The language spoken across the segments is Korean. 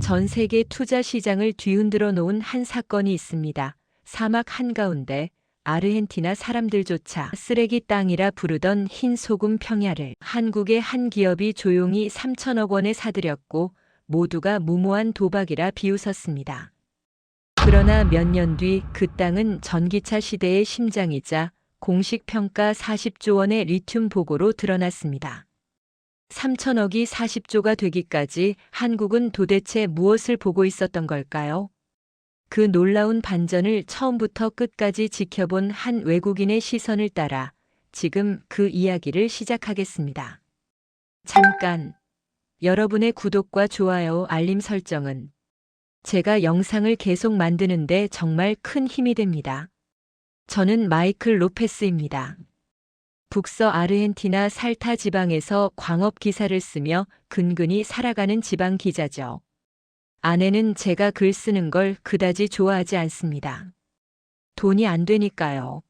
전 세계 투자 시장을 뒤흔들어 놓은 한 사건이 있습니다. 사막 한가운데 아르헨티나 사람들조차 쓰레기 땅이라 부르던 흰 소금 평야를 한국의 한 기업이 조용히 3천억 원에 사들였고 모두가 무모한 도박이라 비웃었습니다. 그러나 몇 년 뒤 그 땅은 전기차 시대의 심장이자 공식 평가 40조 원의 리튬 보고로 드러났습니다. 3천억이 40조가 되기까지 한국은 도대체 무엇을 보고 있었던 걸까요? 그 놀라운 반전을 처음부터 끝까지 지켜본 한 외국인의 시선을 따라 지금 그 이야기를 시작하겠습니다. 잠깐! 여러분의 구독과 좋아요, 알림 설정은 제가 영상을 계속 만드는데 정말 큰 힘이 됩니다. 저는 마이클 로페스입니다. 북서 아르헨티나 살타 지방에서 광업 기사를 쓰며 근근히 살아가는 지방 기자죠. 아내는 제가 글 쓰는 걸 그다지 좋아하지 않습니다. 돈이 안 되니까요.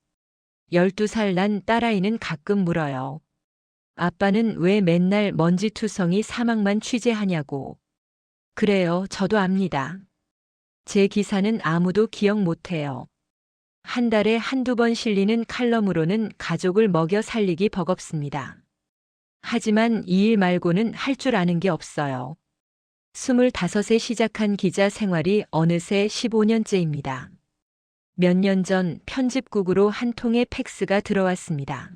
12살 난 딸아이는 가끔 물어요. 아빠는 왜 맨날 먼지투성이 사막만 취재하냐고. 그래요, 저도 압니다. 제 기사는 아무도 기억 못해요. 한 달에 한두 번 실리는 칼럼으로는 가족을 먹여 살리기 버겁습니다. 하지만 이 일 말고는 할 줄 아는 게 없어요. 25세 시작한 기자 생활이 어느새 15년째입니다. 몇 년 전 편집국으로 한 통의 팩스가 들어왔습니다.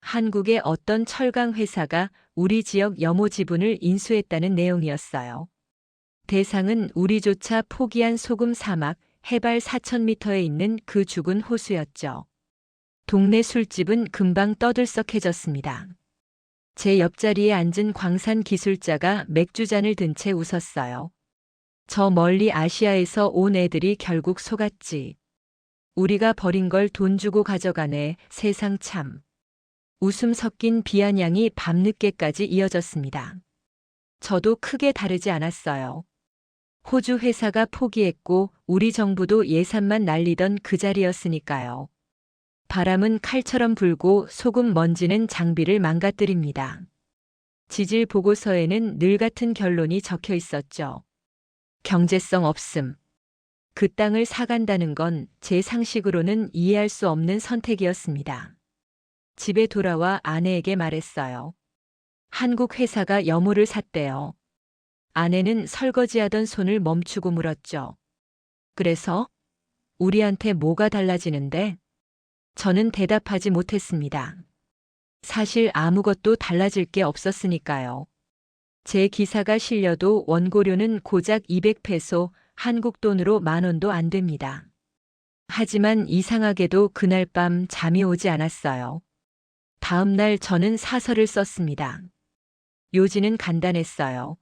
한국의 어떤 철강 회사가 우리 지역 염호 지분을 인수했다는 내용이었어요. 대상은 우리조차 포기한 소금 사막 해발 4,000m에 있는 그 죽은 호수였죠. 동네 술집은 금방 떠들썩해졌습니다. 제 옆자리에 앉은 광산 기술자가 맥주잔을 든 채 웃었어요. 저 멀리 아시아에서 온 애들이 결국 속았지. 우리가 버린 걸 돈 주고 가져가네. 세상 참. 웃음 섞인 비아냥이 밤늦게까지 이어졌습니다. 저도 크게 다르지 않았어요. 호주 회사가 포기했고 우리 정부도 예산만 날리던 그 자리였으니까요. 바람은 칼처럼 불고 소금 먼지는 장비를 망가뜨립니다. 지질 보고서에는 늘 같은 결론이 적혀 있었죠. 경제성 없음. 그 땅을 사간다는 건 제 상식으로는 이해할 수 없는 선택이었습니다. 집에 돌아와 아내에게 말했어요. 한국 회사가 염호를 샀대요. 아내는 설거지하던 손을 멈추고 물었죠. 그래서? 우리한테 뭐가 달라지는데? 저는 대답하지 못했습니다. 사실 아무것도 달라질 게 없었으니까요. 제 기사가 실려도 원고료는 고작 200페소, 한국 돈으로 10,000원도 안 됩니다. 하지만 이상하게도 그날 밤 잠이 오지 않았어요. 다음 날 저는 사설을 썼습니다. 요지는 간단했어요.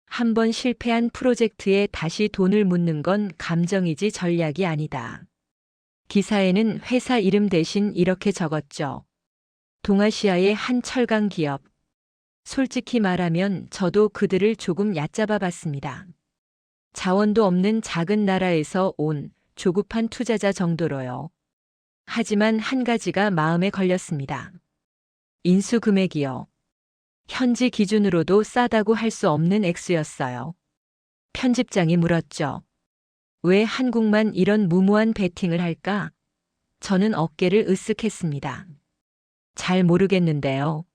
한 번 실패한 프로젝트에 다시 돈을 묻는 건 감정이지 전략이 아니다. 기사에는 회사 이름 대신 이렇게 적었죠. 동아시아의 한 철강 기업. 솔직히 말하면 저도 그들을 조금 얕잡아 봤습니다. 자원도 없는 작은 나라에서 온 조급한 투자자 정도로요. 하지만 한 가지가 마음에 걸렸습니다. 인수 금액이요. 현지 기준으로도 싸다고 할 수 없는 액수였어요. 편집장이 물었죠. 왜 한국만 이런 무모한 베팅을 할까? 저는 어깨를 으쓱했습니다. 잘 모르겠는데요.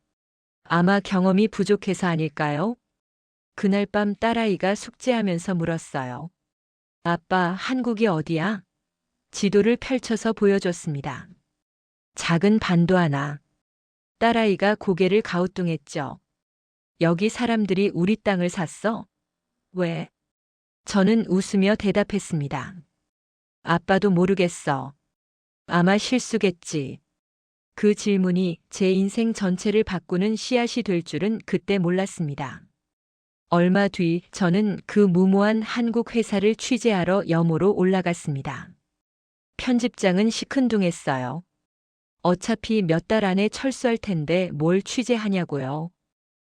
아마 경험이 부족해서 아닐까요? 그날 밤 딸아이가 숙제하면서 물었어요. 아빠, 한국이 어디야? 지도를 펼쳐서 보여줬습니다. 작은 반도 하나. 딸아이가 고개를 가우뚱했죠. 여기 사람들이 우리 땅을 샀어? 왜? 저는 웃으며 대답했습니다. 아빠도 모르겠어. 아마 실수겠지. 그 질문이 제 인생 전체를 바꾸는 씨앗이 될 줄은 그때 몰랐습니다. 얼마 뒤 저는 그 무모한 한국 회사를 취재하러 염호로 올라갔습니다. 편집장은 시큰둥했어요. 어차피 몇 달 안에 철수할 텐데 뭘 취재하냐고요.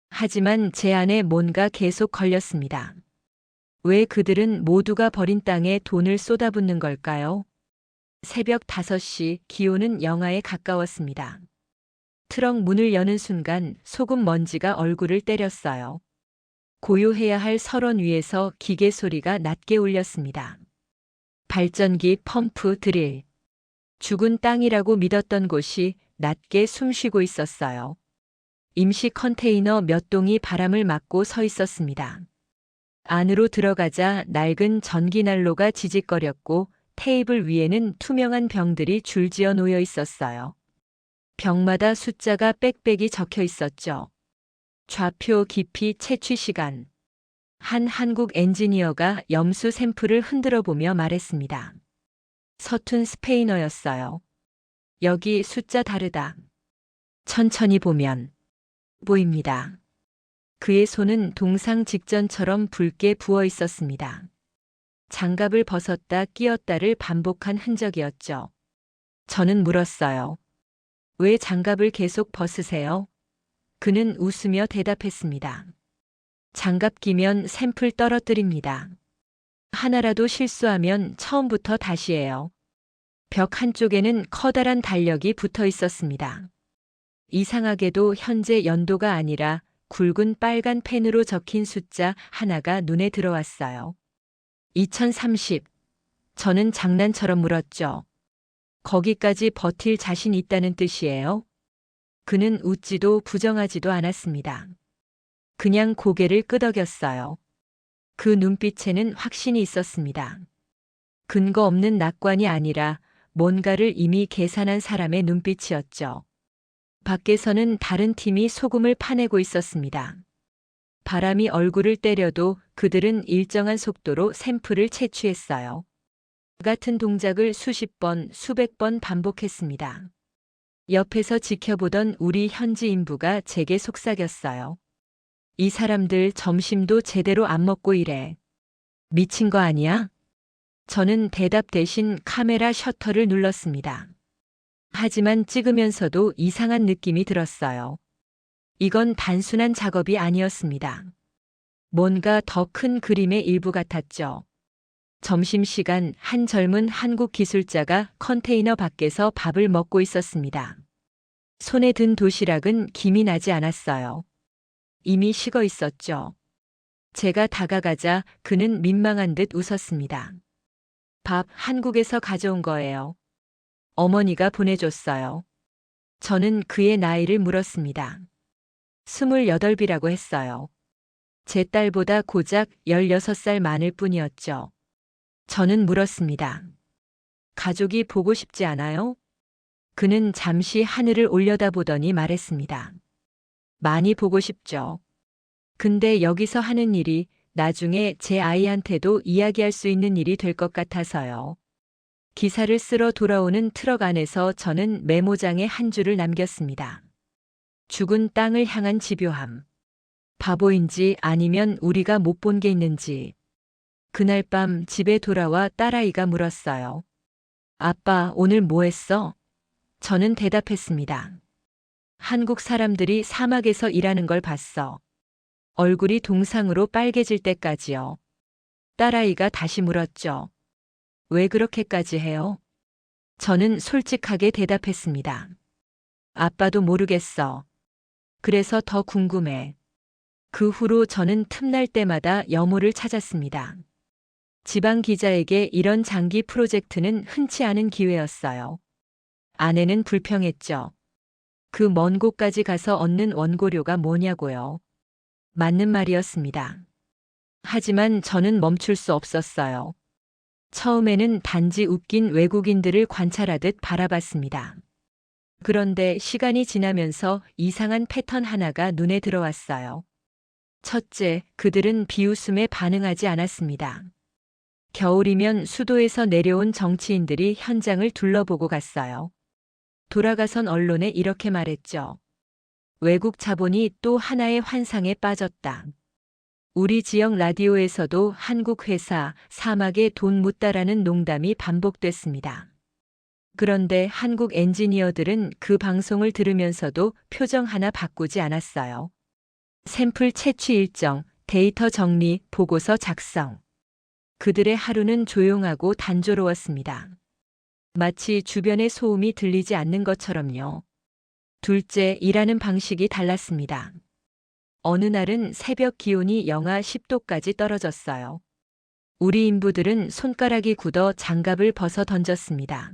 하지만 제 안에 뭔가 계속 걸렸습니다. 왜 그들은 모두가 버린 땅에 돈을 쏟아붓는 걸까요? 새벽 5시 기온은 영하에 가까웠습니다. 트럭 문을 여는 순간 소금 먼지가 얼굴을 때렸어요. 고요해야 할 설원 위에서 기계 소리가 낮게 울렸습니다. 발전기, 펌프, 드릴. 죽은 땅이라고 믿었던 곳이 낮게 숨쉬고 있었어요. 임시 컨테이너 몇 동이 바람을 막고 서 있었습니다. 안으로 들어가자 낡은 전기난로가 지직거렸고 테이블 위에는 투명한 병들이 줄지어 놓여 있었어요. 병마다 숫자가 빽빽이 적혀 있었죠. 좌표, 깊이, 채취 시간. 한 한국 엔지니어가 염수 샘플을 흔들어 보며 말했습니다. 서툰 스페인어였어요. 여기 숫자 다르다. 천천히 보면 보입니다. 그의 손은 동상 직전처럼 붉게 부어 있었습니다. 장갑을 벗었다 끼었다를 반복한 흔적이었죠. 저는 물었어요. 왜 장갑을 계속 벗으세요? 그는 웃으며 대답했습니다. 장갑 끼면 샘플 떨어뜨립니다. 하나라도 실수하면 처음부터 다시 해요. 벽 한쪽에는 커다란 달력이 붙어 있었습니다. 이상하게도 현재 연도가 아니라 굵은 빨간 펜으로 적힌 숫자 하나가 눈에 들어왔어요. 2030. 저는 장난처럼 물었죠. 거기까지 버틸 자신 있다는 뜻이에요? 그는 웃지도 부정하지도 않았습니다. 그냥 고개를 끄덕였어요. 그 눈빛에는 확신이 있었습니다. 근거 없는 낙관이 아니라 뭔가를 이미 계산한 사람의 눈빛이었죠. 밖에서는 다른 팀이 소금을 파내고 있었습니다. 바람이 얼굴을 때려도 그들은 일정한 속도로 샘플을 채취했어요. 같은 동작을 수십 번, 수백 번 반복했습니다. 옆에서 지켜보던 우리 현지 인부가 제게 속삭였어요. 이 사람들 점심도 제대로 안 먹고 이래. 미친 거 아니야? 저는 대답 대신 카메라 셔터를 눌렀습니다. 하지만 찍으면서도 이상한 느낌이 들었어요. 이건 단순한 작업이 아니었습니다. 뭔가 더 큰 그림의 일부 같았죠. 점심시간 한 젊은 한국 기술자가 컨테이너 밖에서 밥을 먹고 있었습니다. 손에 든 도시락은 김이 나지 않았어요. 이미 식어 있었죠. 제가 다가가자 그는 민망한 듯 웃었습니다. 밥 한국에서 가져온 거예요. 어머니가 보내줬어요. 저는 그의 나이를 물었습니다. 28이라고 했어요. 제 딸보다 고작 16살 많을 뿐이었죠. 저는 물었습니다. 가족이 보고 싶지 않아요? 그는 잠시 하늘을 올려다보더니 말했습니다. 많이 보고 싶죠. 근데 여기서 하는 일이 나중에 제 아이한테도 이야기할 수 있는 일이 될 것 같아서요. 기사를 쓰러 돌아오는 트럭 안에서 저는 메모장에 한 줄을 남겼습니다. 죽은 땅을 향한 집요함. 바보인지 아니면 우리가 못 본 게 있는지. 그날 밤 집에 돌아와 딸아이가 물었어요. 아빠, 오늘 뭐 했어? 저는 대답했습니다. 한국 사람들이 사막에서 일하는 걸 봤어. 얼굴이 동상으로 빨개질 때까지요. 딸아이가 다시 물었죠. 왜 그렇게까지 해요? 저는 솔직하게 대답했습니다. 아빠도 모르겠어. 그래서 더 궁금해. 그 후로 저는 틈날 때마다 여모를 찾았습니다. 지방 기자에게 이런 장기 프로젝트는 흔치 않은 기회였어요. 아내는 불평했죠. 그 먼 곳까지 가서 얻는 원고료가 뭐냐고요. 맞는 말이었습니다. 하지만 저는 멈출 수 없었어요. 처음에는 단지 웃긴 외국인들을 관찰하듯 바라봤습니다. 그런데 시간이 지나면서 이상한 패턴 하나가 눈에 들어왔어요. 첫째, 그들은 비웃음에 반응하지 않았습니다. 겨울이면 수도에서 내려온 정치인들이 현장을 둘러보고 갔어요. 돌아가선 언론에 이렇게 말했죠. 외국 자본이 또 하나의 환상에 빠졌다. 우리 지역 라디오에서도 한국 회사 사막에 돈 묻다라는 농담이 반복됐습니다. 그런데 한국 엔지니어들은 그 방송을 들으면서도 표정 하나 바꾸지 않았어요. 샘플 채취 일정, 데이터 정리, 보고서 작성. 그들의 하루는 조용하고 단조로웠습니다. 마치 주변의 소음이 들리지 않는 것처럼요. 둘째, 일하는 방식이 달랐습니다. 어느 날은 새벽 기온이 영하 10도까지 떨어졌어요. 우리 인부들은 손가락이 굳어 장갑을 벗어 던졌습니다.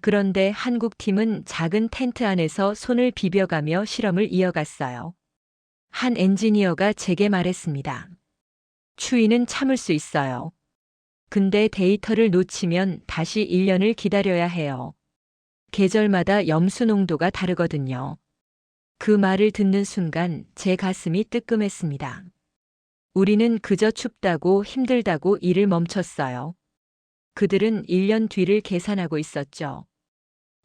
그런데 한국 팀은 작은 텐트 안에서 손을 비벼가며 실험을 이어갔어요. 한 엔지니어가 제게 말했습니다. 추위는 참을 수 있어요. 근데 데이터를 놓치면 다시 1년을 기다려야 해요. 계절마다 염수 농도가 다르거든요. 그 말을 듣는 순간 제 가슴이 뜨끔했습니다. 우리는 그저 춥다고 힘들다고 일을 멈췄어요. 그들은 1년 뒤를 계산하고 있었죠.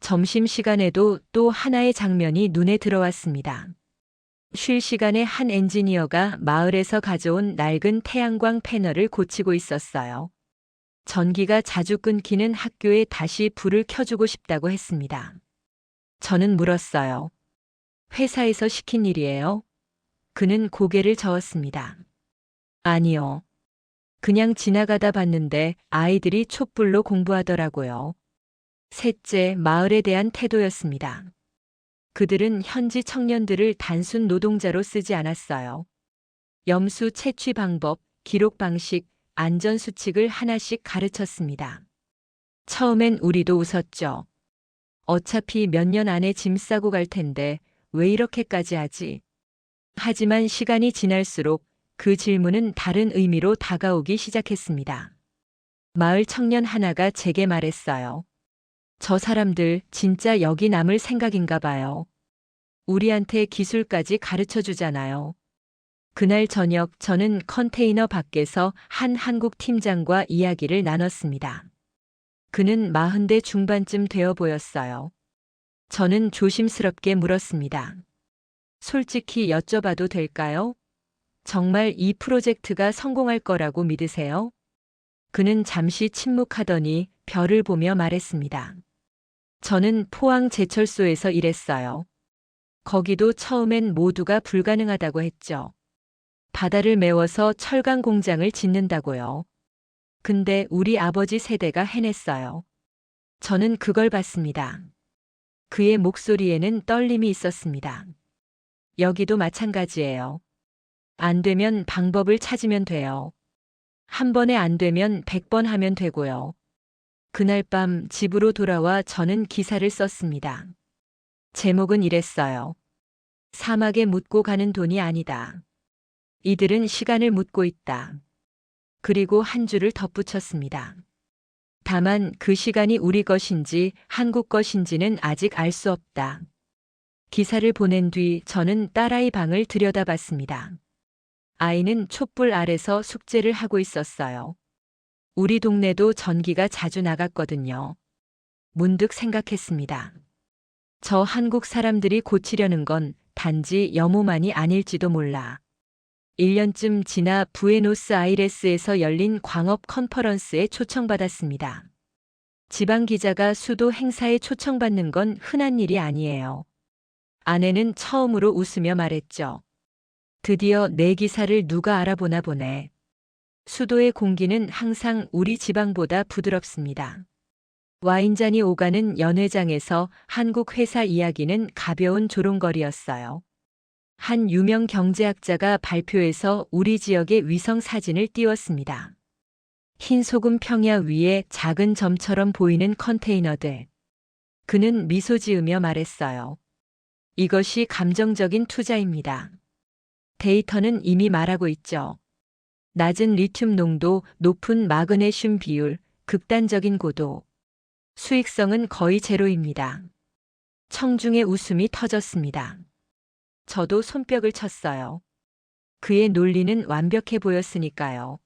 점심시간에도 또 하나의 장면이 눈에 들어왔습니다. 쉴 시간에 한 엔지니어가 마을에서 가져온 낡은 태양광 패널을 고치고 있었어요. 전기가 자주 끊기는 학교에 다시 불을 켜주고 싶다고 했습니다. 저는 물었어요. 회사에서 시킨 일이에요? 그는 고개를 저었습니다. 아니요. 그냥 지나가다 봤는데 아이들이 촛불로 공부하더라고요. 셋째, 마을에 대한 태도였습니다. 그들은 현지 청년들을 단순 노동자로 쓰지 않았어요. 염수 채취 방법, 기록 방식, 안전 수칙을 하나씩 가르쳤습니다. 처음엔 우리도 웃었죠. 어차피 몇 년 안에 짐 싸고 갈 텐데 왜 이렇게까지 하지? 하지만 시간이 지날수록 그 질문은 다른 의미로 다가오기 시작했습니다. 마을 청년 하나가 제게 말했어요. 저 사람들 진짜 여기 남을 생각인가 봐요. 우리한테 기술까지 가르쳐 주잖아요. 그날 저녁 저는 컨테이너 밖에서 한 한국 팀장과 이야기를 나눴습니다. 그는 40대 중반쯤 되어 보였어요. 저는 조심스럽게 물었습니다. 솔직히 여쭤봐도 될까요? 정말 이 프로젝트가 성공할 거라고 믿으세요? 그는 잠시 침묵하더니 별을 보며 말했습니다. 저는 포항 제철소에서 일했어요. 거기도 처음엔 모두가 불가능하다고 했죠. 바다를 메워서 철강 공장을 짓는다고요. 근데 우리 아버지 세대가 해냈어요. 저는 그걸 봤습니다. 그의 목소리에는 떨림이 있었습니다. 여기도 마찬가지예요. 안 되면 방법을 찾으면 돼요. 한 번에 안 되면 100번 하면 되고요. 그날 밤 집으로 돌아와 저는 기사를 썼습니다. 제목은 이랬어요. 사막에 묻고 가는 돈이 아니다. 이들은 시간을 묻고 있다. 그리고 한 줄을 덧붙였습니다. 다만 그 시간이 우리 것인지 한국 것인지는 아직 알 수 없다. 기사를 보낸 뒤 저는 딸아이 방을 들여다봤습니다. 아이는 촛불 아래서 숙제를 하고 있었어요. 우리 동네도 전기가 자주 나갔거든요. 문득 생각했습니다. 저 한국 사람들이 고치려는 건 단지 염호만이 아닐지도 몰라. 1년쯤 지나 부에노스아이레스에서 열린 광업 컨퍼런스에 초청받았습니다. 지방 기자가 수도 행사에 초청받는 건 흔한 일이 아니에요. 아내는 처음으로 웃으며 말했죠. 드디어 내 기사를 누가 알아보나 보네. 수도의 공기는 항상 우리 지방보다 부드럽습니다. 와인잔이 오가는 연회장에서 한국 회사 이야기는 가벼운 조롱거리였어요. 한 유명 경제학자가 발표에서 우리 지역의 위성 사진을 띄웠습니다. 흰 소금 평야 위에 작은 점처럼 보이는 컨테이너들. 그는 미소 지으며 말했어요. 이것이 감정적인 투자입니다. 데이터는 이미 말하고 있죠. 낮은 리튬 농도, 높은 마그네슘 비율, 극단적인 고도. 수익성은 거의 제로입니다. 청중의 웃음이 터졌습니다. 저도 손뼉을 쳤어요. 그의 논리는 완벽해 보였으니까요.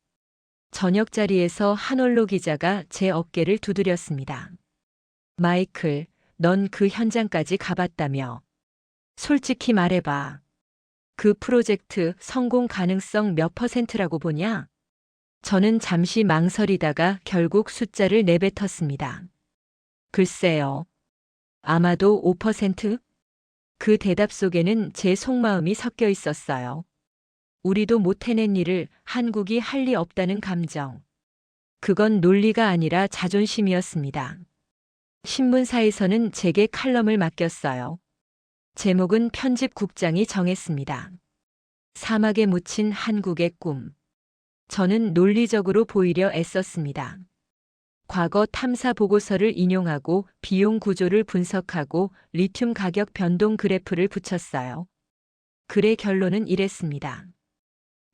저녁 자리에서 한올로 기자가 제 어깨를 두드렸습니다. 마이클, 넌 그 현장까지 가봤다며. 솔직히 말해봐. 그 프로젝트 성공 가능성 몇 %라고 보냐? 저는 잠시 망설이다가 결국 숫자를 내뱉었습니다. 글쎄요. 아마도 5%? 그 대답 속에는 제 속마음이 섞여 있었어요. 우리도 못 해낸 일을 한국이 할 리 없다는 감정. 그건 논리가 아니라 자존심이었습니다. 신문사에서는 제게 칼럼을 맡겼어요. 제목은 편집국장이 정했습니다. 사막에 묻힌 한국의 꿈. 저는 논리적으로 보이려 애썼습니다. 과거 탐사 보고서를 인용하고 비용 구조를 분석하고 리튬 가격 변동 그래프를 붙였어요. 글의 결론은 이랬습니다.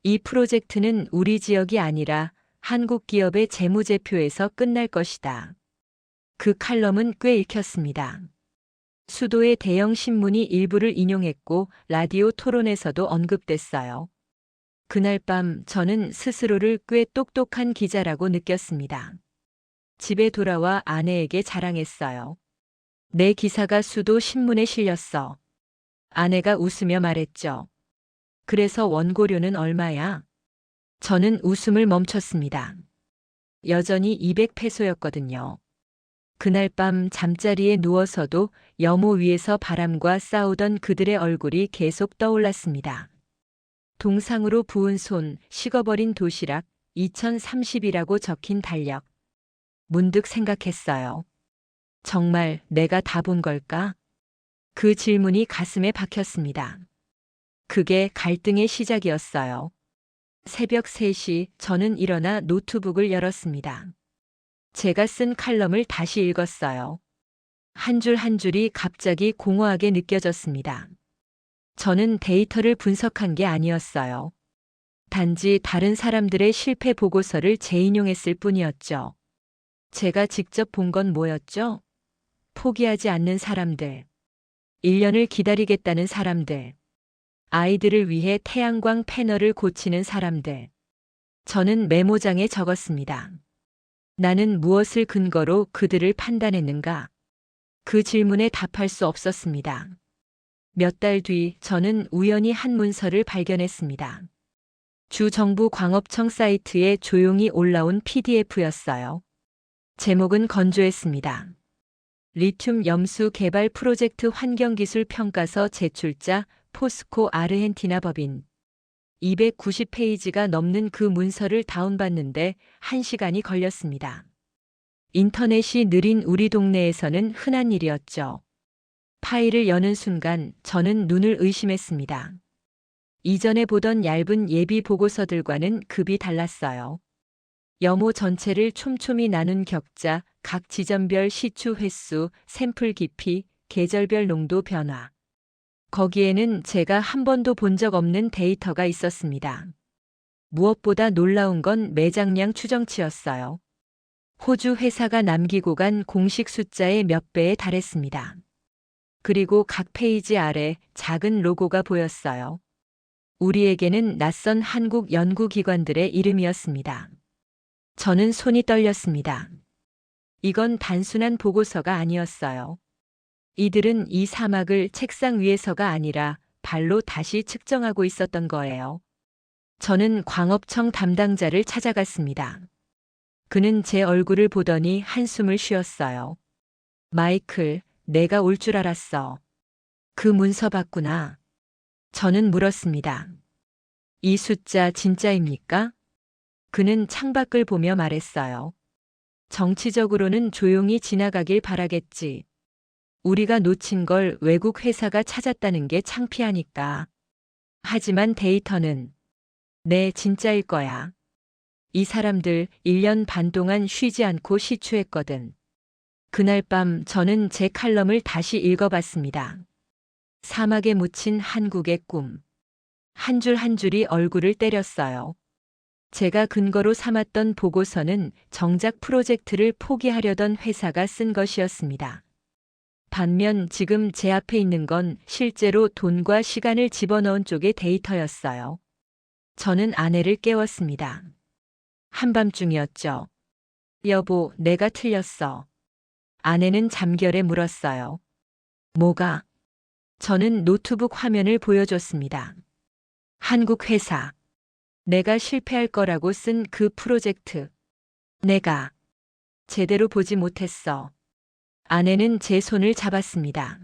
이 프로젝트는 우리 지역이 아니라 한국 기업의 재무제표에서 끝날 것이다. 그 칼럼은 꽤 읽혔습니다. 수도의 대형 신문이 일부를 인용했고 라디오 토론에서도 언급됐어요. 그날 밤 저는 스스로를 꽤 똑똑한 기자라고 느꼈습니다. 집에 돌아와 아내에게 자랑했어요. 내 기사가 수도 신문에 실렸어. 아내가 웃으며 말했죠. 그래서 원고료는 얼마야? 저는 웃음을 멈췄습니다. 여전히 200페소였거든요. 그날 밤 잠자리에 누워서도 여모 위에서 바람과 싸우던 그들의 얼굴이 계속 떠올랐습니다. 동상으로 부은 손, 식어버린 도시락, 2030이라고 적힌 달력. 문득 생각했어요. 정말 내가 다 본 걸까? 그 질문이 가슴에 박혔습니다. 그게 갈등의 시작이었어요. 새벽 3시 저는 일어나 노트북을 열었습니다. 제가 쓴 칼럼을 다시 읽었어요. 한 줄 한 줄이 갑자기 공허하게 느껴졌습니다. 저는 데이터를 분석한 게 아니었어요. 단지 다른 사람들의 실패 보고서를 재인용했을 뿐이었죠. 제가 직접 본 건 뭐였죠? 포기하지 않는 사람들. 1년을 기다리겠다는 사람들. 아이들을 위해 태양광 패널을 고치는 사람들. 저는 메모장에 적었습니다. 나는 무엇을 근거로 그들을 판단했는가? 그 질문에 답할 수 없었습니다. 몇 달 뒤 저는 우연히 한 문서를 발견했습니다. 주 정부 광업청 사이트에 조용히 올라온 PDF였어요. 제목은 건조했습니다. 리튬 염수 개발 프로젝트 환경기술 평가서 제출자 포스코 아르헨티나 법인. 290페이지가 넘는 그 문서를 다운받는데 1시간이 걸렸습니다. 인터넷이 느린 우리 동네에서는 흔한 일이었죠. 파일을 여는 순간 저는 눈을 의심했습니다. 이전에 보던 얇은 예비 보고서들과는 급이 달랐어요. 염호 전체를 촘촘히 나눈 격자, 각 지점별 시추 횟수, 샘플 깊이, 계절별 농도 변화. 거기에는 제가 한 번도 본 적 없는 데이터가 있었습니다. 무엇보다 놀라운 건 매장량 추정치였어요. 호주 회사가 남기고 간 공식 숫자의 몇 배에 달했습니다. 그리고 각 페이지 아래 작은 로고가 보였어요. 우리에게는 낯선 한국 연구기관들의 이름이었습니다. 저는 손이 떨렸습니다. 이건 단순한 보고서가 아니었어요. 이들은 이 사막을 책상 위에서가 아니라 발로 다시 측정하고 있었던 거예요. 저는 광업청 담당자를 찾아갔습니다. 그는 제 얼굴을 보더니 한숨을 쉬었어요. 마이클, 내가 올 줄 알았어. 그 문서 봤구나. 저는 물었습니다. 이 숫자 진짜입니까? 그는 창밖을 보며 말했어요. 정치적으로는 조용히 지나가길 바라겠지. 우리가 놓친 걸 외국 회사가 찾았다는 게 창피하니까. 하지만 데이터는 네, 진짜일 거야. 이 사람들 1년 반 동안 쉬지 않고 시추했거든. 그날 밤 저는 제 칼럼을 다시 읽어봤습니다. 사막에 묻힌 한국의 꿈. 한 줄 한 줄이 얼굴을 때렸어요. 제가 근거로 삼았던 보고서는 정작 프로젝트를 포기하려던 회사가 쓴 것이었습니다. 반면 지금 제 앞에 있는 건 실제로 돈과 시간을 집어넣은 쪽의 데이터였어요. 저는 아내를 깨웠습니다. 한밤중이었죠. 여보, 내가 틀렸어. 아내는 잠결에 물었어요. 뭐가? 저는 노트북 화면을 보여줬습니다. 한국 회사. 내가 실패할 거라고 쓴 그 프로젝트. 내가 제대로 보지 못했어. 아내는 제 손을 잡았습니다.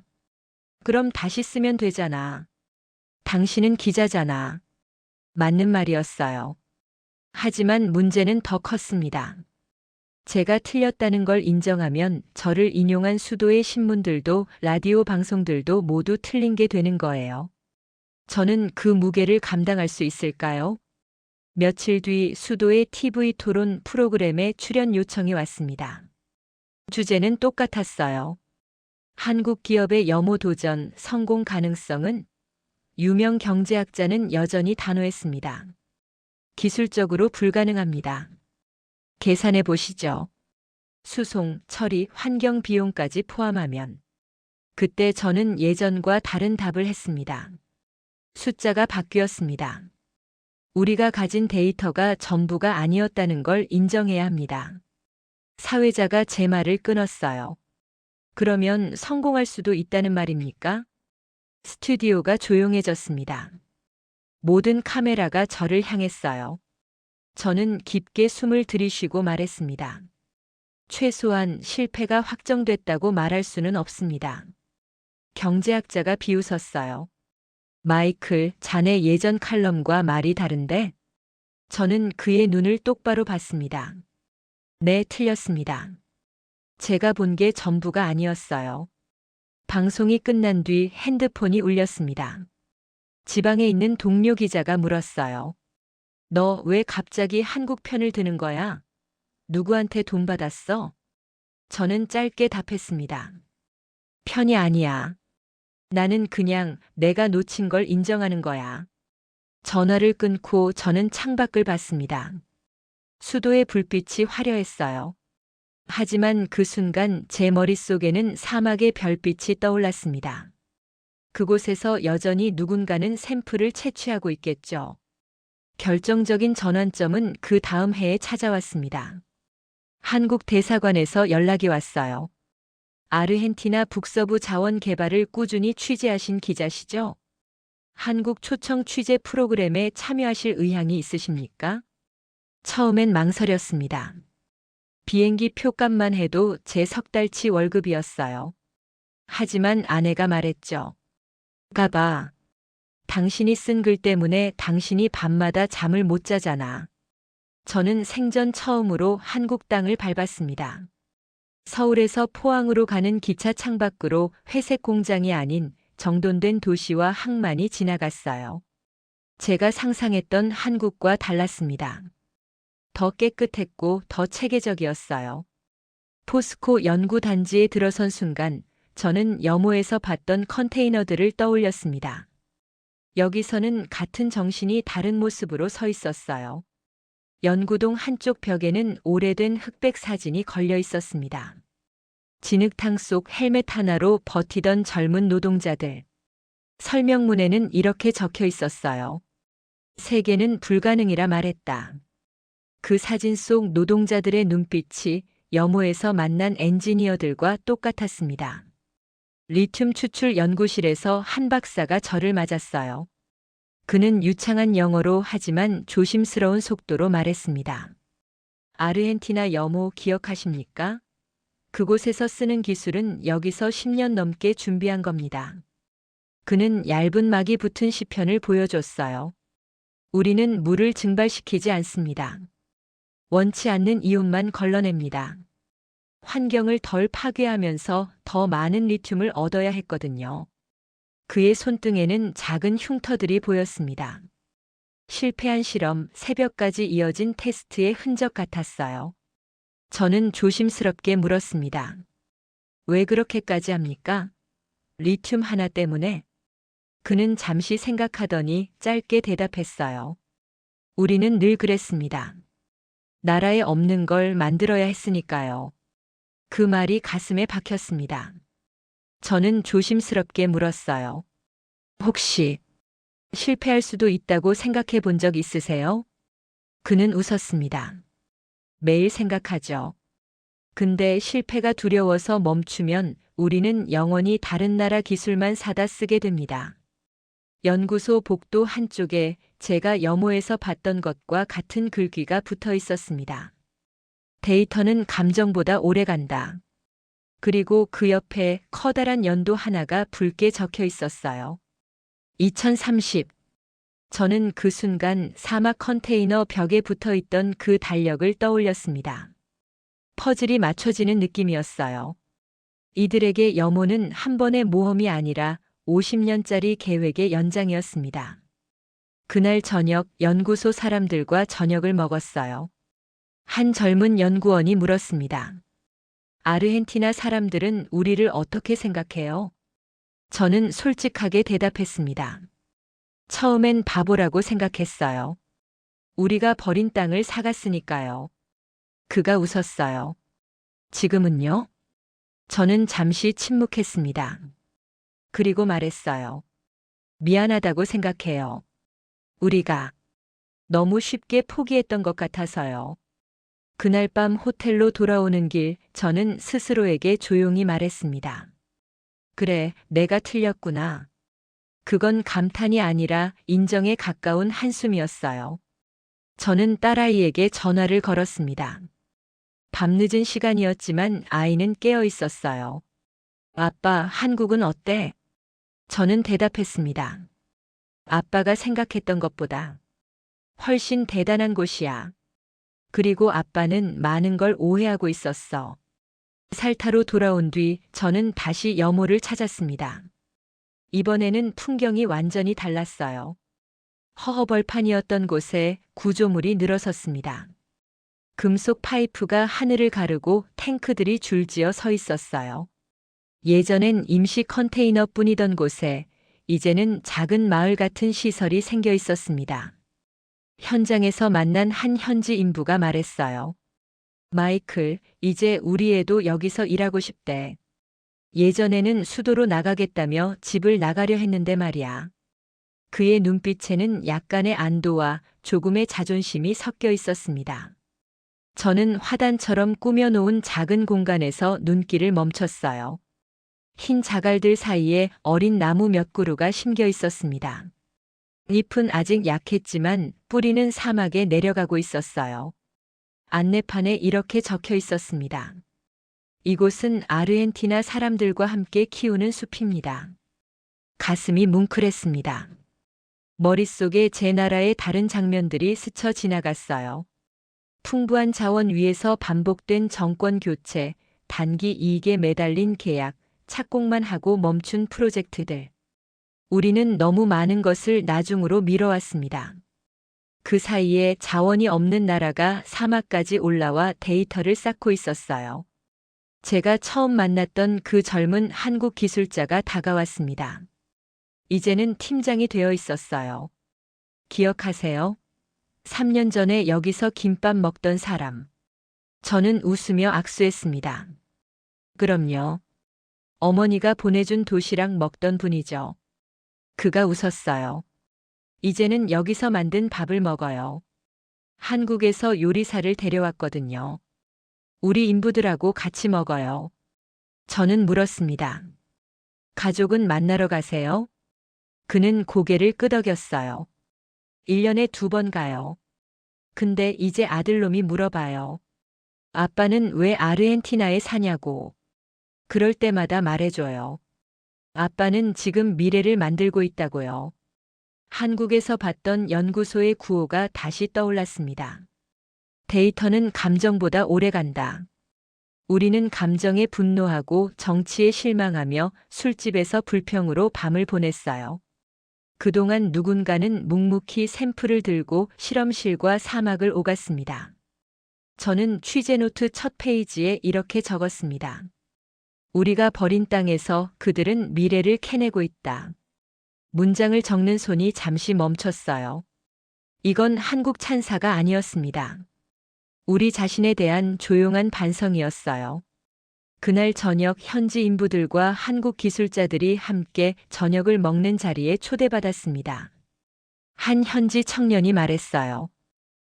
그럼 다시 쓰면 되잖아. 당신은 기자잖아. 맞는 말이었어요. 하지만 문제는 더 컸습니다. 제가 틀렸다는 걸 인정하면 저를 인용한 수도의 신문들도 라디오 방송들도 모두 틀린 게 되는 거예요. 저는 그 무게를 감당할 수 있을까요? 며칠 뒤 수도의 TV 토론 프로그램에 출연 요청이 왔습니다. 주제는 똑같았어요. 한국 기업의 염호 도전 성공 가능성은? 유명 경제학자는 여전히 단호했습니다. 기술적으로 불가능합니다. 계산해 보시죠. 수송, 처리, 환경 비용까지 포함하면. 그때 저는 예전과 다른 답을 했습니다. 숫자가 바뀌었습니다. 우리가 가진 데이터가 전부가 아니었다는 걸 인정해야 합니다. 사회자가 제 말을 끊었어요. 그러면 성공할 수도 있다는 말입니까? 스튜디오가 조용해졌습니다. 모든 카메라가 저를 향했어요. 저는 깊게 숨을 들이쉬고 말했습니다. 최소한 실패가 확정됐다고 말할 수는 없습니다. 경제학자가 비웃었어요. 마이클, 자네 예전 칼럼과 말이 다른데? 저는 그의 눈을 똑바로 봤습니다. 네, 틀렸습니다. 제가 본 게 전부가 아니었어요. 방송이 끝난 뒤 핸드폰이 울렸습니다. 지방에 있는 동료 기자가 물었어요. 너 왜 갑자기 한국 편을 드는 거야? 누구한테 돈 받았어? 저는 짧게 답했습니다. 편이 아니야. 나는 그냥 내가 놓친 걸 인정하는 거야. 전화를 끊고 저는 창밖을 봤습니다. 수도의 불빛이 화려했어요. 하지만 그 순간 제 머릿속에는 사막의 별빛이 떠올랐습니다. 그곳에서 여전히 누군가는 샘플을 채취하고 있겠죠. 결정적인 전환점은 그 다음 해에 찾아왔습니다. 한국 대사관에서 연락이 왔어요. 아르헨티나 북서부 자원 개발을 꾸준히 취재하신 기자시죠? 한국 초청 취재 프로그램에 참여하실 의향이 있으십니까? 처음엔 망설였습니다. 비행기 표값만 해도 제 석 달치 월급이었어요. 하지만 아내가 말했죠. 가봐. 당신이 쓴 글 때문에 당신이 밤마다 잠을 못 자잖아. 저는 생전 처음으로 한국 땅을 밟았습니다. 서울에서 포항으로 가는 기차 창밖으로 회색 공장이 아닌 정돈된 도시와 항만이 지나갔어요. 제가 상상했던 한국과 달랐습니다. 더 깨끗했고 더 체계적이었어요. 포스코 연구단지에 들어선 순간 저는 염호에서 봤던 컨테이너들을 떠올렸습니다. 여기서는 같은 정신이 다른 모습으로 서 있었어요. 연구동 한쪽 벽에는 오래된 흑백 사진이 걸려 있었습니다. 진흙탕 속 헬멧 하나로 버티던 젊은 노동자들. 설명문에는 이렇게 적혀 있었어요. 세계는 불가능이라 말했다. 그 사진 속 노동자들의 눈빛이 염호에서 만난 엔지니어들과 똑같았습니다. 리튬 추출 연구실에서 한 박사가 저를 맞았어요. 그는 유창한 영어로 하지만 조심스러운 속도로 말했습니다. 아르헨티나 염호 기억하십니까? 그곳에서 쓰는 기술은 여기서 10년 넘게 준비한 겁니다. 그는 얇은 막이 붙은 시편을 보여줬어요. 우리는 물을 증발시키지 않습니다. 원치 않는 이온만 걸러냅니다. 환경을 덜 파괴하면서 더 많은 리튬을 얻어야 했거든요. 그의 손등에는 작은 흉터들이 보였습니다. 실패한 실험, 새벽까지 이어진 테스트의 흔적 같았어요. 저는 조심스럽게 물었습니다. 왜 그렇게까지 합니까? 리튬 하나 때문에? 그는 잠시 생각하더니 짧게 대답했어요. 우리는 늘 그랬습니다. 나라에 없는 걸 만들어야 했으니까요. 그 말이 가슴에 박혔습니다. 저는 조심스럽게 물었어요. 혹시 실패할 수도 있다고 생각해 본 적 있으세요? 그는 웃었습니다. 매일 생각하죠. 근데 실패가 두려워서 멈추면 우리는 영원히 다른 나라 기술만 사다 쓰게 됩니다. 연구소 복도 한쪽에 제가 염호에서 봤던 것과 같은 글귀가 붙어 있었습니다. 데이터는 감정보다 오래 간다. 그리고 그 옆에 커다란 연도 하나가 붉게 적혀 있었어요. 2030. 저는 그 순간 사막 컨테이너 벽에 붙어 있던 그 달력을 떠올렸습니다. 퍼즐이 맞춰지는 느낌이었어요. 이들에게 염호는 한 번의 모험이 아니라 50년짜리 계획의 연장이었습니다. 그날 저녁 연구소 사람들과 저녁을 먹었어요. 한 젊은 연구원이 물었습니다. 아르헨티나 사람들은 우리를 어떻게 생각해요? 저는 솔직하게 대답했습니다. 처음엔 바보라고 생각했어요. 우리가 버린 땅을 사갔으니까요. 그가 웃었어요. 지금은요? 저는 잠시 침묵했습니다. 그리고 말했어요. 미안하다고 생각해요. 우리가 너무 쉽게 포기했던 것 같아서요. 그날 밤 호텔로 돌아오는 길 저는 스스로에게 조용히 말했습니다. 그래, 내가 틀렸구나. 그건 감탄이 아니라 인정에 가까운 한숨이었어요. 저는 딸아이에게 전화를 걸었습니다. 밤늦은 시간이었지만 아이는 깨어 있었어요. 아빠, 한국은 어때? 저는 대답했습니다. 아빠가 생각했던 것보다 훨씬 대단한 곳이야. 그리고 아빠는 많은 걸 오해하고 있었어. 살타로 돌아온 뒤 저는 다시 여모를 찾았습니다. 이번에는 풍경이 완전히 달랐어요. 허허벌판이었던 곳에 구조물이 늘어섰습니다. 금속 파이프가 하늘을 가르고 탱크들이 줄지어 서 있었어요. 예전엔 임시 컨테이너뿐이던 곳에 이제는 작은 마을 같은 시설이 생겨 있었습니다. 현장에서 만난 한 현지 인부가 말했어요. 마이클, 이제 우리 애도 여기서 일하고 싶대. 예전에는 수도로 나가겠다며 집을 나가려 했는데 말이야. 그의 눈빛에는 약간의 안도와 조금의 자존심이 섞여 있었습니다. 저는 화단처럼 꾸며놓은 작은 공간에서 눈길을 멈췄어요. 흰 자갈들 사이에 어린 나무 몇 그루가 심겨 있었습니다. 잎은 아직 약했지만 뿌리는 사막에 내려가고 있었어요. 안내판에 이렇게 적혀 있었습니다. 이곳은 아르헨티나 사람들과 함께 키우는 숲입니다. 가슴이 뭉클했습니다. 머릿속에 제 나라의 다른 장면들이 스쳐 지나갔어요. 풍부한 자원 위에서 반복된 정권 교체, 단기 이익에 매달린 계약, 착공만 하고 멈춘 프로젝트들. 우리는 너무 많은 것을 나중으로 미뤄왔습니다. 그 사이에 자원이 없는 나라가 사막까지 올라와 데이터를 쌓고 있었어요. 제가 처음 만났던 그 젊은 한국 기술자가 다가왔습니다. 이제는 팀장이 되어 있었어요. 기억하세요? 3년 전에 여기서 김밥 먹던 사람. 저는 웃으며 악수했습니다. 그럼요. 어머니가 보내준 도시락 먹던 분이죠. 그가 웃었어요. 이제는 여기서 만든 밥을 먹어요. 한국에서 요리사를 데려왔거든요. 우리 인부들하고 같이 먹어요. 저는 물었습니다. 가족은 만나러 가세요? 그는 고개를 끄덕였어요. 1년에 2번 가요. 근데 이제 아들놈이 물어봐요. 아빠는 왜 아르헨티나에 사냐고. 그럴 때마다 말해줘요. 아빠는 지금 미래를 만들고 있다고요. 한국에서 봤던 연구소의 구호가 다시 떠올랐습니다. 데이터는 감정보다 오래 간다. 우리는 감정에 분노하고 정치에 실망하며 술집에서 불평으로 밤을 보냈어요. 그동안 누군가는 묵묵히 샘플을 들고 실험실과 사막을 오갔습니다. 저는 취재노트 첫 페이지에 이렇게 적었습니다. 우리가 버린 땅에서 그들은 미래를 캐내고 있다. 문장을 적는 손이 잠시 멈췄어요. 이건 한국 찬사가 아니었습니다. 우리 자신에 대한 조용한 반성이었어요. 그날 저녁 현지 인부들과 한국 기술자들이 함께 저녁을 먹는 자리에 초대받았습니다. 한 현지 청년이 말했어요.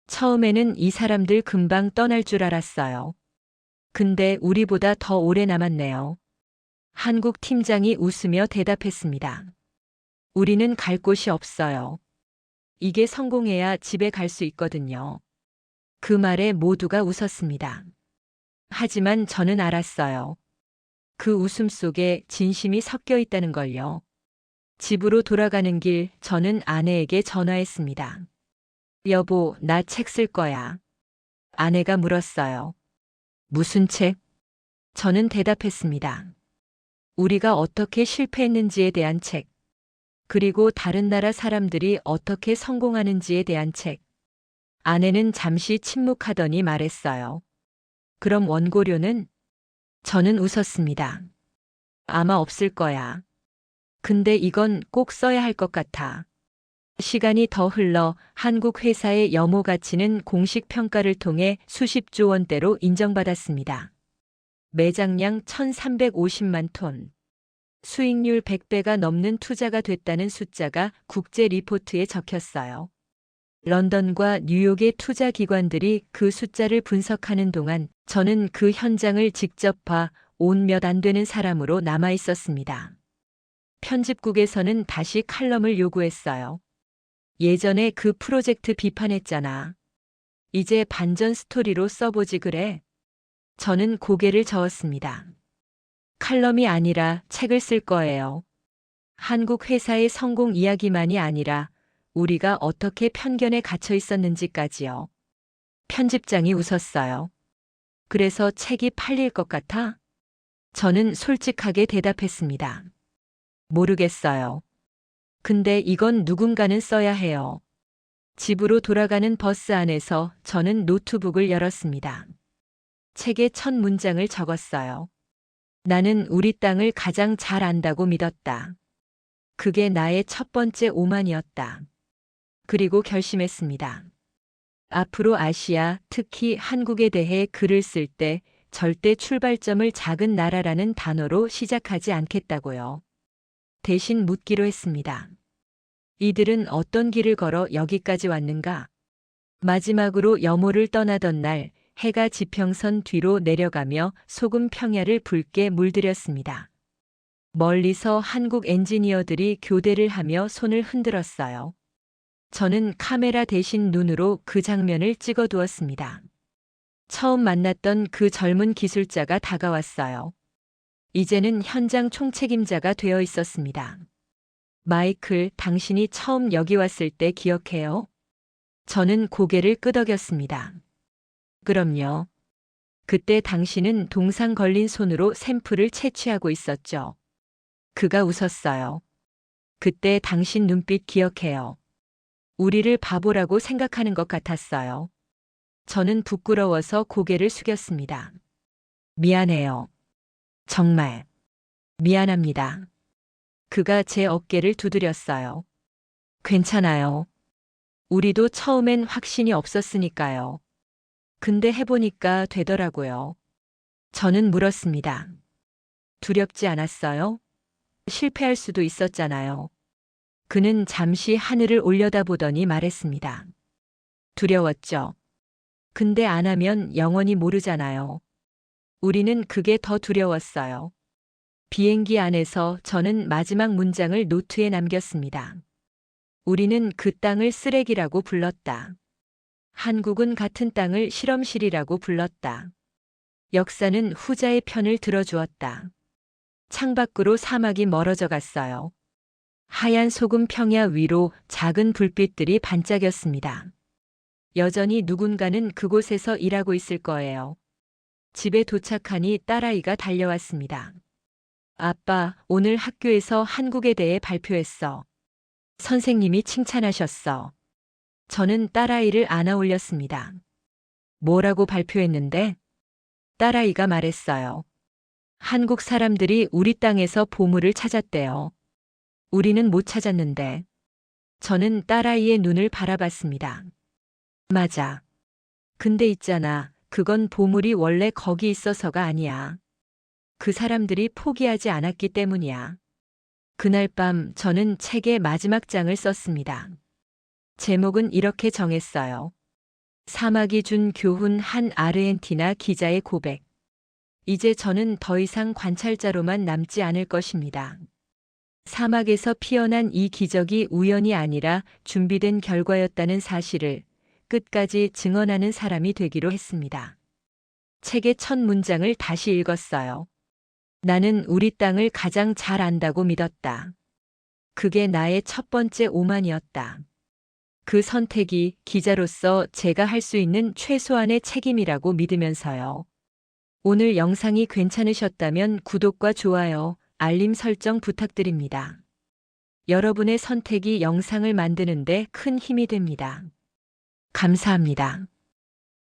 처음에는 이 사람들 금방 떠날 줄 알았어요. 근데 우리보다 더 오래 남았네요. 한국 팀장이 웃으며 대답했습니다. 우리는 갈 곳이 없어요. 이게 성공해야 집에 갈 수 있거든요. 그 말에 모두가 웃었습니다. 하지만 저는 알았어요. 그 웃음 속에 진심이 섞여 있다는 걸요. 집으로 돌아가는 길 저는 아내에게 전화했습니다. 여보, 나 책 쓸 거야. 아내가 물었어요. 무슨 책? 저는 대답했습니다. 우리가 어떻게 실패했는지에 대한 책, 그리고 다른 나라 사람들이 어떻게 성공하는지에 대한 책. 아내는 잠시 침묵하더니 말했어요. 그럼 원고료는? 저는 웃었습니다. 아마 없을 거야. 근데 이건 꼭 써야 할 것 같아. 시간이 더 흘러 한국 회사의 염호 가치는 공식 평가를 통해 수십조 원대로 인정받았습니다. 매장량 1350만 톤. 수익률 100배가 넘는 투자가 됐다는 숫자가 국제 리포트에 적혔어요. 런던과 뉴욕의 투자 기관들이 그 숫자를 분석하는 동안 저는 그 현장을 직접 봐 온 몇 안 되는 사람으로 남아 있었습니다. 편집국에서는 다시 칼럼을 요구했어요. 예전에 그 프로젝트 비판했잖아. 이제 반전 스토리로 써보지 그래. 저는 고개를 저었습니다. 칼럼이 아니라 책을 쓸 거예요. 한국 회사의 성공 이야기만이 아니라 우리가 어떻게 편견에 갇혀 있었는지까지요. 편집장이 웃었어요. 그래서 책이 팔릴 것 같아? 저는 솔직하게 대답했습니다. 모르겠어요. 근데 이건 누군가는 써야 해요. 집으로 돌아가는 버스 안에서 저는 노트북을 열었습니다. 책의 첫 문장을 적었어요. 나는 우리 땅을 가장 잘 안다고 믿었다. 그게 나의 첫 번째 오만이었다. 그리고 결심했습니다. 앞으로 아시아, 특히 한국에 대해 글을 쓸 때 절대 출발점을 작은 나라라는 단어로 시작하지 않겠다고요. 대신 묻기로 했습니다. 이들은 어떤 길을 걸어 여기까지 왔는가? 마지막으로 염호를 떠나던 날 해가 지평선 뒤로 내려가며 소금 평야를 붉게 물들였습니다. 멀리서 한국 엔지니어들이 교대를 하며 손을 흔들었어요. 저는 카메라 대신 눈으로 그 장면을 찍어두었습니다. 처음 만났던 그 젊은 기술자가 다가왔어요. 이제는 현장 총책임자가 되어 있었습니다. 마이클, 당신이 처음 여기 왔을 때 기억해요? 저는 고개를 끄덕였습니다. 그럼요. 그때 당신은 동상 걸린 손으로 샘플을 채취하고 있었죠. 그가 웃었어요. 그때 당신 눈빛 기억해요. 우리를 바보라고 생각하는 것 같았어요. 저는 부끄러워서 고개를 숙였습니다. 미안해요. 정말. 미안합니다. 그가 제 어깨를 두드렸어요. 괜찮아요. 우리도 처음엔 확신이 없었으니까요. 근데 해보니까 되더라고요. 저는 물었습니다. 두렵지 않았어요? 실패할 수도 있었잖아요. 그는 잠시 하늘을 올려다보더니 말했습니다. 두려웠죠. 근데 안 하면 영원히 모르잖아요. 우리는 그게 더 두려웠어요. 비행기 안에서 저는 마지막 문장을 노트에 남겼습니다. 우리는 그 땅을 쓰레기라고 불렀다. 한국은 같은 땅을 실험실이라고 불렀다. 역사는 후자의 편을 들어주었다. 창밖으로 사막이 멀어져 갔어요. 하얀 소금 평야 위로 작은 불빛들이 반짝였습니다. 여전히 누군가는 그곳에서 일하고 있을 거예요. 집에 도착하니 딸아이가 달려왔습니다. 아빠, 오늘 학교에서 한국에 대해 발표했어. 선생님이 칭찬하셨어. 저는 딸아이를 안아 올렸습니다. 뭐라고 발표했는데? 딸아이가 말했어요. 한국 사람들이 우리 땅에서 보물을 찾았대요. 우리는 못 찾았는데. 저는 딸아이의 눈을 바라봤습니다. 맞아. 근데 있잖아. 그건 보물이 원래 거기 있어서가 아니야. 그 사람들이 포기하지 않았기 때문이야. 그날 밤 저는 책의 마지막 장을 썼습니다. 제목은 이렇게 정했어요. 사막이 준 교훈 한 아르헨티나 기자의 고백. 이제 저는 더 이상 관찰자로만 남지 않을 것입니다. 사막에서 피어난 이 기적이 우연이 아니라 준비된 결과였다는 사실을 끝까지 증언하는 사람이 되기로 했습니다. 책의 첫 문장을 다시 읽었어요. 나는 우리 땅을 가장 잘 안다고 믿었다. 그게 나의 첫 번째 오만이었다. 그 선택이 기자로서 제가 할 수 있는 최소한의 책임이라고 믿으면서요. 오늘 영상이 괜찮으셨다면 구독과 좋아요, 알림 설정 부탁드립니다. 여러분의 선택이 영상을 만드는데 큰 힘이 됩니다. 감사합니다.